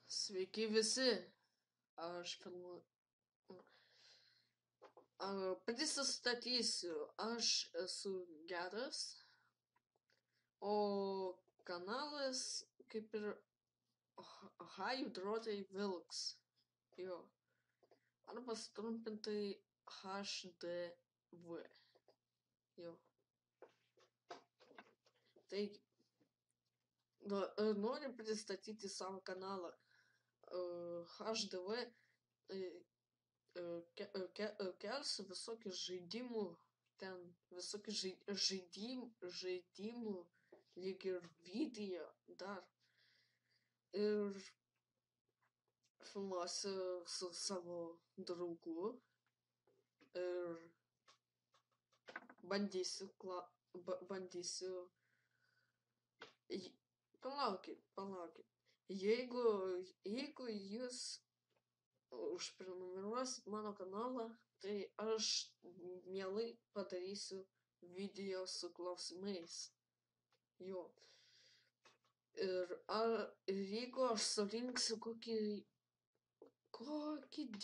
Sveiki visi, aš prisistatysiu, aš esu Geras, o kanalas kaip ir Hydrotai Vilks, jo, arba sutrumpintai HDV, jo. Taigi, noriu pristatyti savo kanalą. HDV kels visokių žaidimų, ten visokių žaidimų, lyg ir video dar. Ir filmuosiu su savo draugu ir bandysiu palaukit. Jeigu jūs užprenumeruosit mano kanalą, tai aš mielai padarysiu video su klausimais. Jo. Ir jeigu aš surinksiu kokį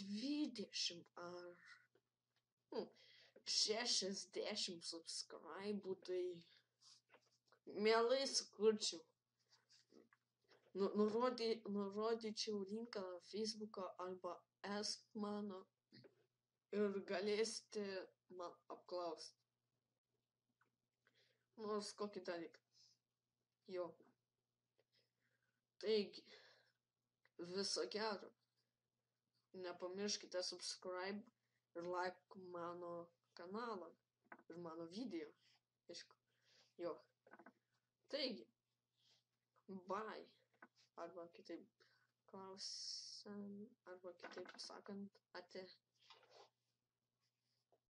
20 ar 60 subscribų, tai mielai sukurčiau. Nurodyčiau linką Facebooką arba mano ir galėsite man apklausti. Nors kokį dalyką. Jo. Taigi, viso gero. Nepamirškite subscribe ir like mano kanalą ir mano video. Aišku. Jo. Taigi, bye. Arba kitaip sakant, ate.